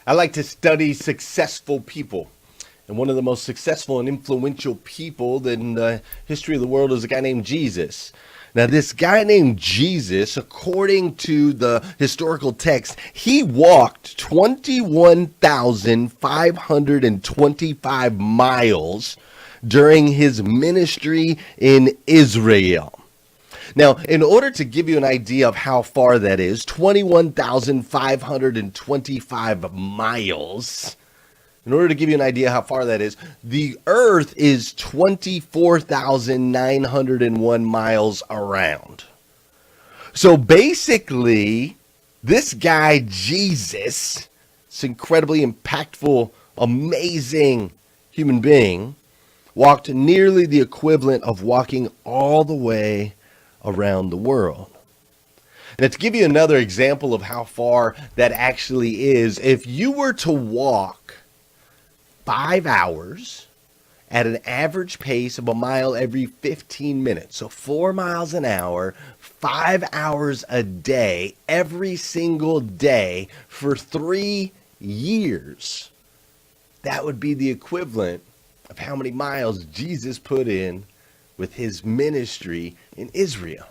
I like to study successful people. And one of the most successful and influential people in the history of the world is a guy named Jesus. Now, this guy named Jesus, according to the historical text, he walked 21,525 miles during his ministry in Israel. Now, in order to give you an idea of how far that is, 21,525 miles. In order to give you an idea how far that is, the earth is 24,901 miles around. So basically, this guy, Jesus, this incredibly impactful, amazing human being, walked nearly the equivalent of walking all the way around the world. And to give you another example of how far that actually is, if you were to walk 5 hours at an average pace of a mile every 15 minutes, so 4 miles an hour, 5 hours a day, every single day for 3 years, that would be the equivalent of how many miles Jesus put in with his ministry in Israel.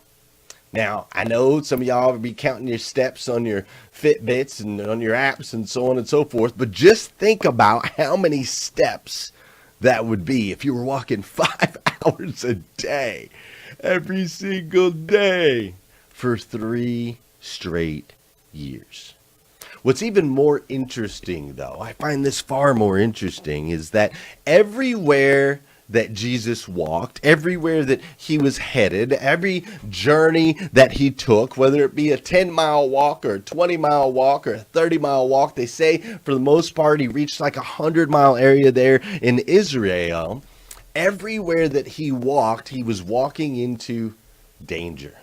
Now, I know some of y'all will be counting your steps on your Fitbits and on your apps and so on and so forth, but just think about how many steps that would be if you were walking 5 hours a day, every single day for 3 straight years. What's even more interesting, though, I find this far more interesting, is that everywhere that Jesus walked, everywhere that he was headed, every journey that he took, whether it be a 10-mile walk or a 20-mile walk or a 30-mile walk, they say for the most part he reached like a 100-mile area there in Israel. Everywhere that he walked, he was walking into danger.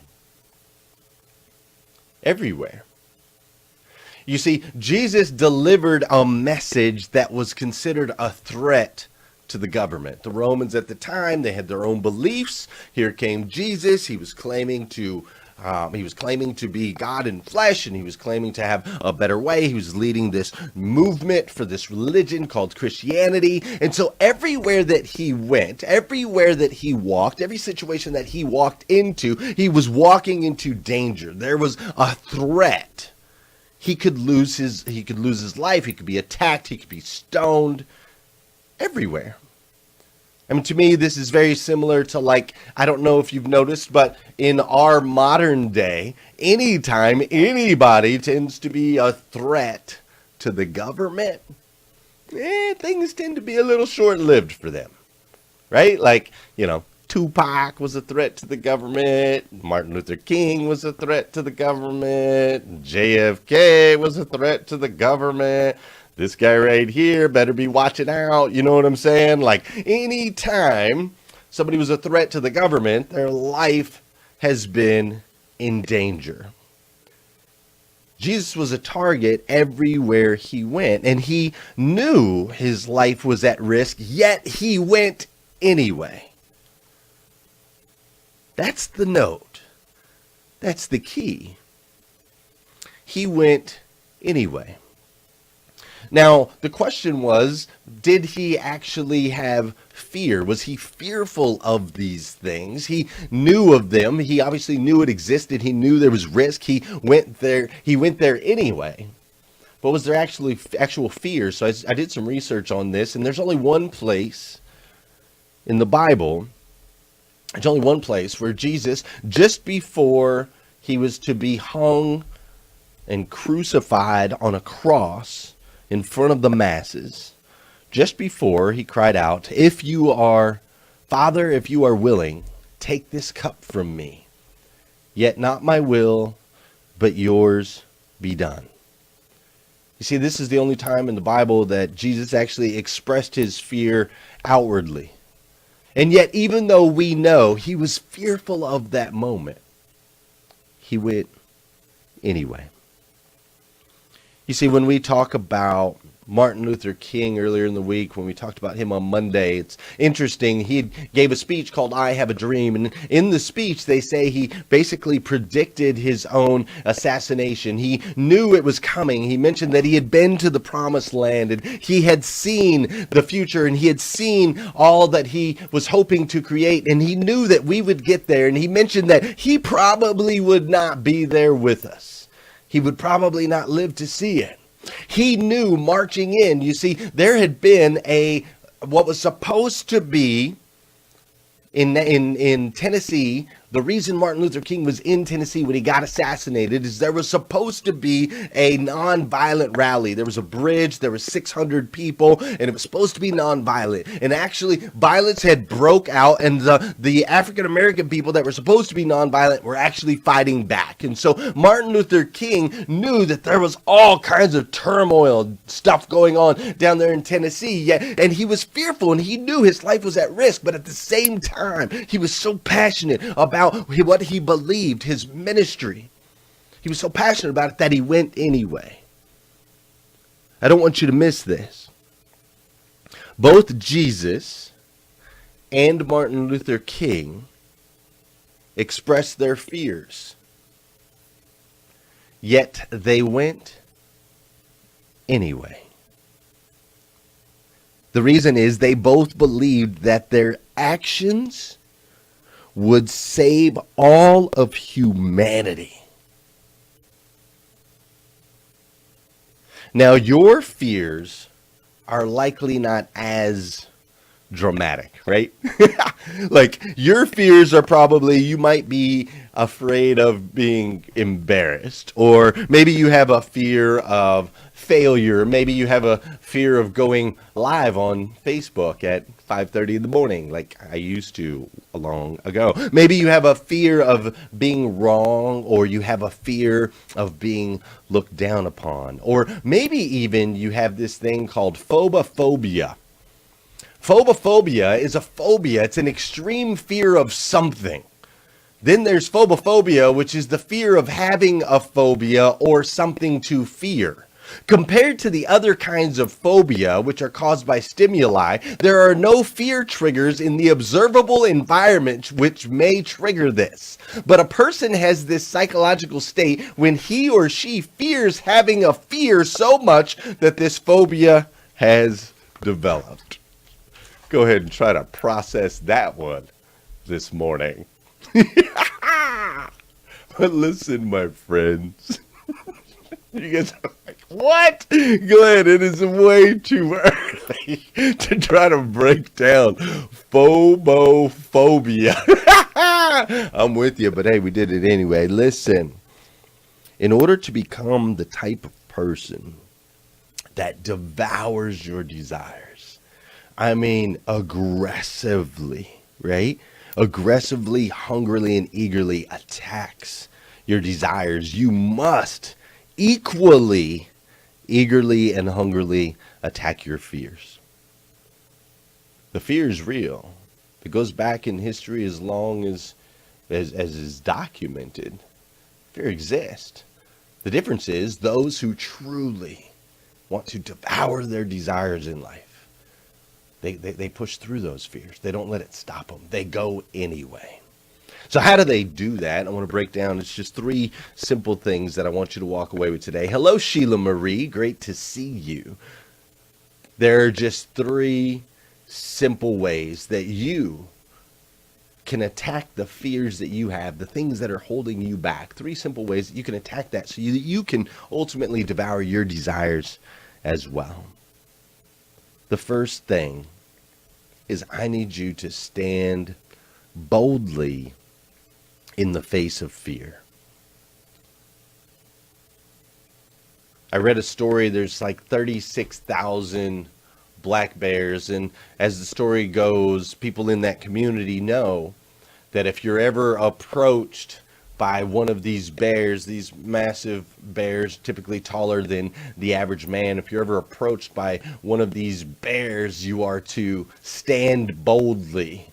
Everywhere. You see, Jesus delivered a message that was considered a threat to the government. The Romans at the time, they had their own beliefs. Here came Jesus. He was claiming to be God in flesh, and he was claiming to have a better way. He was leading this movement for this religion called Christianity. And so everywhere that he went, everywhere that he walked, every situation that he walked into, he was walking into danger. There was a threat. He could lose his life. He could be attacked. He could be stoned. Everywhere. I mean, to me, this is very similar to, like, I don't know if you've noticed, but in our modern day, anytime anybody tends to be a threat to the government, things tend to be a little short-lived for them, right? Like, Tupac was a threat to the government. Martin Luther King was a threat to the government. JFK was a threat to the government. This guy right here better be watching out. You know what I'm saying? Like, anytime somebody was a threat to the government, their life has been in danger. Jesus was a target everywhere he went, and he knew his life was at risk, yet he went anyway. That's the note. That's the key. He went anyway. Now, the question was, did he actually have fear? Was he fearful of these things? He knew of them. He obviously knew it existed. He knew there was risk. He went there anyway. But was there actual fear? So I did some research on this, and there's only one place in the Bible, there's only one place where Jesus, just before he was to be hung and crucified on a cross in front of the masses, just before he cried out, Father, if you are willing, take this cup from me. Yet not my will, but yours be done. You see, this is the only time in the Bible that Jesus actually expressed his fear outwardly. And yet, even though we know he was fearful of that moment, he went anyway. You see, when we talk about Martin Luther King earlier in the week when we talked about him on Monday. It's interesting. He gave a speech called I Have a Dream. And in the speech, they say he basically predicted his own assassination. He knew it was coming. He mentioned that he had been to the promised land and he had seen the future and he had seen all that he was hoping to create. And he knew that we would get there. And he mentioned that he probably would not be there with us. He would probably not live to see it. He knew marching in, you see, there had been what was supposed to be in Tennessee. The reason Martin Luther King was in Tennessee when he got assassinated is there was supposed to be a nonviolent rally. There was a bridge, there were 600 people, and it was supposed to be nonviolent. And actually, violence had broke out, and the African-American people that were supposed to be nonviolent were actually fighting back. And so Martin Luther King knew that there was all kinds of turmoil, stuff going on down there in Tennessee, and he was fearful, and he knew his life was at risk, but at the same time, he was so passionate about what he believed, his ministry. He was so passionate about it that he went anyway. I don't want you to miss this. Both Jesus and Martin Luther King expressed their fears, yet they went anyway. The reason is they both believed that their actions would save all of humanity. Now, your fears are likely not as dramatic, right? Like, your fears are probably, you might be afraid of being embarrassed, or maybe you have a fear of failure. Maybe you have a fear of going live on Facebook at 5:30 in the morning, like I used to long ago. Maybe you have a fear of being wrong, or you have a fear of being looked down upon, or maybe even you have this thing called phobophobia. Phobophobia is a phobia. It's an extreme fear of something. Then there's phobophobia, which is the fear of having a phobia or something to fear. Compared to the other kinds of phobia, which are caused by stimuli, there are no fear triggers in the observable environment which may trigger this. But a person has this psychological state when he or she fears having a fear so much that this phobia has developed. Go ahead and try to process that one this morning. But listen, my friends. You guys are like, what? Go ahead. It is way too early to try to break down phobophobia. I'm with you, but hey, we did it anyway. Listen, in order to become the type of person that devours your desires, I mean aggressively, right? Aggressively, hungrily, and eagerly attacks your desires, you must equally, eagerly, and hungrily attack your fears. The fear is real. It goes back in history as long as is documented. Fear exists. The difference is those who truly want to devour their desires in life, they push through those fears. They don't let it stop them. They go anyway. So how do they do that? I want to break down. It's just 3 simple things that I want you to walk away with today. Hello, Sheila Marie. Great to see you. There are just 3 simple ways that you can attack the fears that you have, the things that are holding you back. 3 simple ways that you can attack that so you can ultimately devour your desires as well. The first thing is I need you to stand boldly in the face of fear. I read a story, there's like 36,000 black bears, and as the story goes, people in that community know that if you're ever approached by one of these bears, these massive bears, typically taller than the average man, if you're ever approached by one of these bears, you are to stand boldly.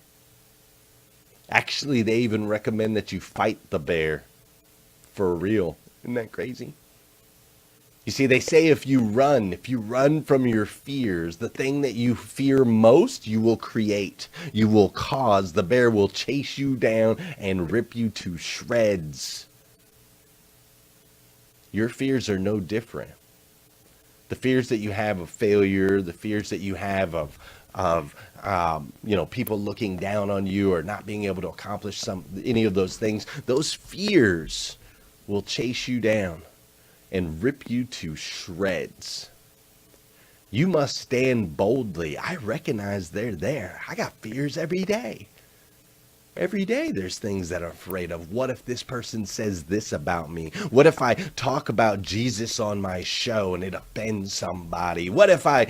Actually, they even recommend that you fight the bear for real. Isn't that crazy? You see, they say if you run from your fears, the thing that you fear most, you will create, you will cause. The bear will chase you down and rip you to shreds. Your fears are no different. The fears that you have of failure, the fears that you have of people looking down on you or not being able to accomplish any of those things, those fears will chase you down and rip you to shreds. You must stand boldly. I recognize they're there. I got fears every day. Every day there's things that I'm afraid of. What if this person says this about me? What if I talk about Jesus on my show and it offends somebody? What if I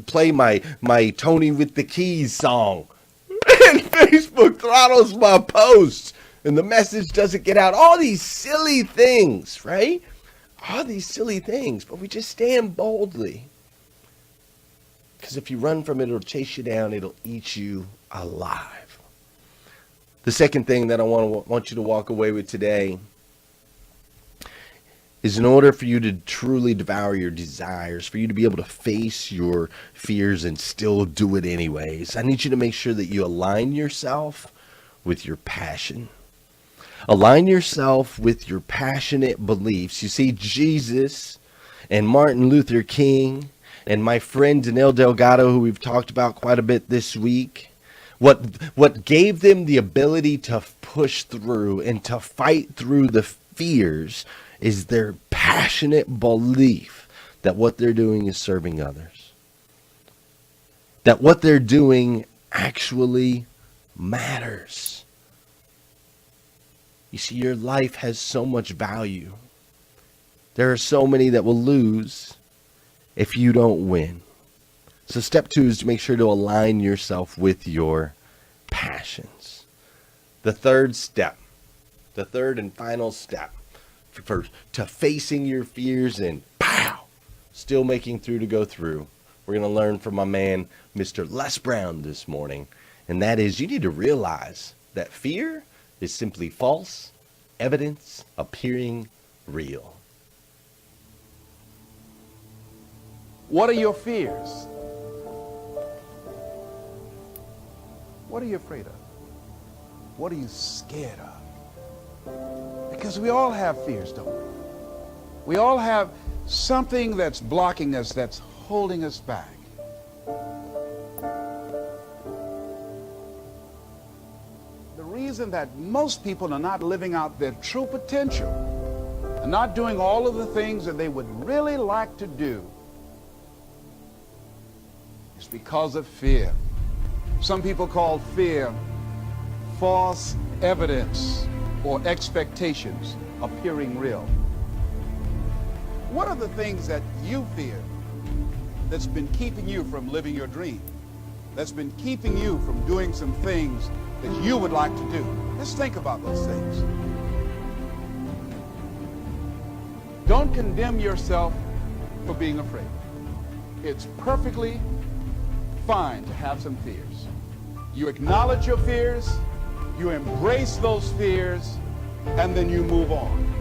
play my Tony with the Keys song and Facebook throttles my posts and the message doesn't get out? All these silly things, right? All these silly things, but we just stand boldly. Because if you run from it, it'll chase you down. It'll eat you alive. The second thing that I want you to walk away with today is, in order for you to truly devour your desires, for you to be able to face your fears and still do it anyways, I need you to make sure that you align yourself with your passion. Align yourself with your passionate beliefs. You see, Jesus and Martin Luther King and my friend Danelle Delgado, who we've talked about quite a bit this week, what gave them the ability to push through and to fight through the fears is their passionate belief that what they're doing is serving others. That what they're doing actually matters. You see, your life has so much value. There are so many that will lose if you don't win. So step 2 is to make sure to align yourself with your passions. The third and final step to facing your fears and still making through to go through. We're going to learn from my man, Mr. Les Brown, this morning. And that is, you need to realize that fear is simply false evidence appearing real. What are your fears? What are you afraid of? What are you scared of? Because we all have fears, don't we? We all have something that's blocking us, that's holding us back. The reason that most people are not living out their true potential and not doing all of the things that they would really like to do is because of fear. Some people call fear false evidence or expectations appearing real. What are the things that you fear that's been keeping you from living your dream? That's been keeping you from doing some things that you would like to do? Let's think about those things. Don't condemn yourself for being afraid. It's perfectly fine to have some fears. You acknowledge your fears, you embrace those fears, and then you move on.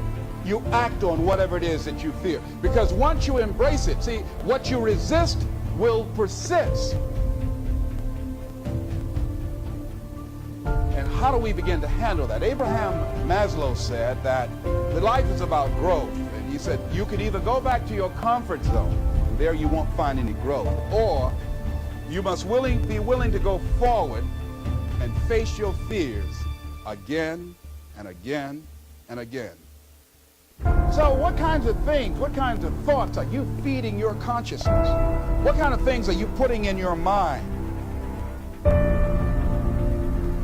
You act on whatever it is that you fear. Because once you embrace it, see, what you resist will persist. And how do we begin to handle that? Abraham Maslow said that the life is about growth. And he said, you can either go back to your comfort zone, and there you won't find any growth, or you must be willing to go forward and face your fears again and again and again. So what kinds of things, what kinds of thoughts are you feeding your consciousness? What kind of things are you putting in your mind?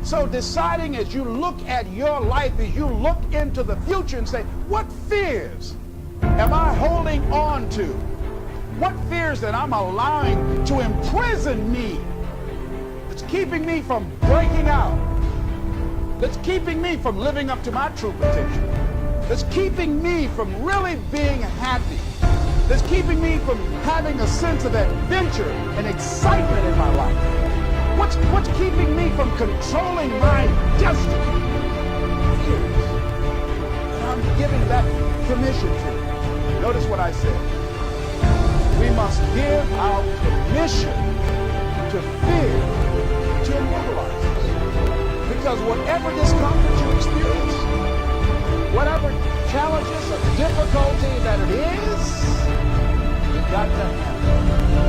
So deciding as you look at your life, as you look into the future and say, what fears am I holding on to? What fears that I'm allowing to imprison me, that's keeping me from breaking out, that's keeping me from living up to my true potential, that's keeping me from really being happy, that's keeping me from having a sense of adventure and excitement in my life? What's keeping me from controlling my destiny? Fears. And I'm giving that permission to. Notice what I said. We must give our permission to fear to immobilize us. Because whatever discomfort you experience, whatever challenges or difficulty that it is, you've got to handle it.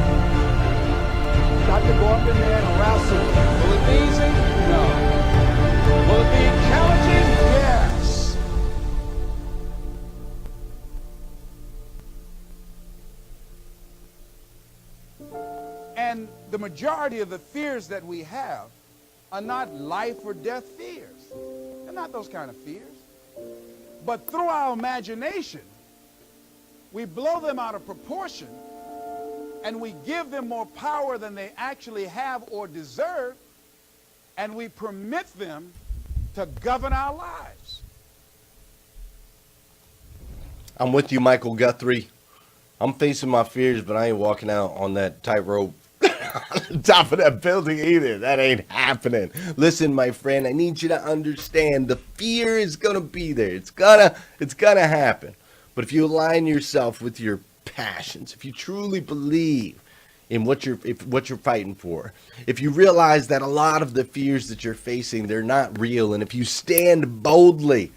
You've got to go up in there and wrestle. Will it be easy? No. Will it be challenging? Yes. And the majority of the fears that we have are not life or death fears. They're not those kind of fears. But through our imagination, we blow them out of proportion and we give them more power than they actually have or deserve, and we permit them to govern our lives. I'm with you, Michael Guthrie. I'm facing my fears, but I ain't walking out on that tightrope on the top of that building either. That ain't happening. Listen, my friend, I need you to understand the fear is gonna be there. It's gonna happen. But if you align yourself with your passions, if you truly believe in what you're fighting for, if you realize that a lot of the fears that you're facing, they're not real, and if you stand boldly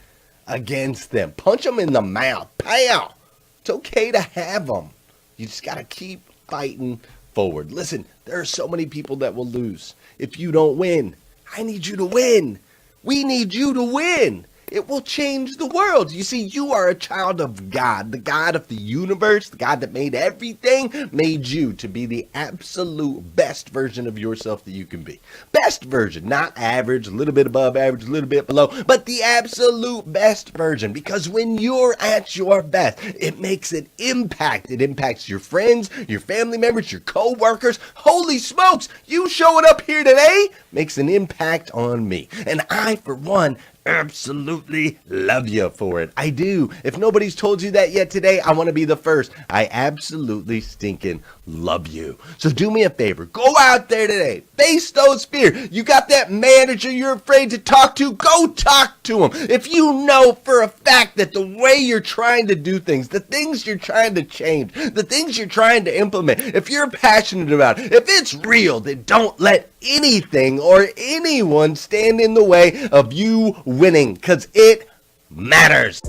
against them, punch them in the mouth, pow. It's okay to have them. You just got to keep fighting forward. Listen, there are so many people that will lose if you don't win. I need you to win. We need you to win. It will change the world. You see, you are a child of God, the God of the universe, the God that made everything, made you to be the absolute best version of yourself that you can be. Best version, not average, a little bit above average, a little bit below, but the absolute best version. Because when you're at your best, it makes an impact. It impacts your friends, your family members, your co-workers. Holy smokes, you showing up here today makes an impact on me. And I, for one, absolutely love you for it. I do. If nobody's told you that yet today, I want to be the first. I absolutely stinking love you. So do me a favor. Go out there today. Face those fears. You got that manager you're afraid to talk to? Go talk to him. If you know for a fact that the way you're trying to do things, the things you're trying to change, the things you're trying to implement, if you're passionate about it, if it's real, then don't let anything or anyone stand in the way of you winning, because it matters.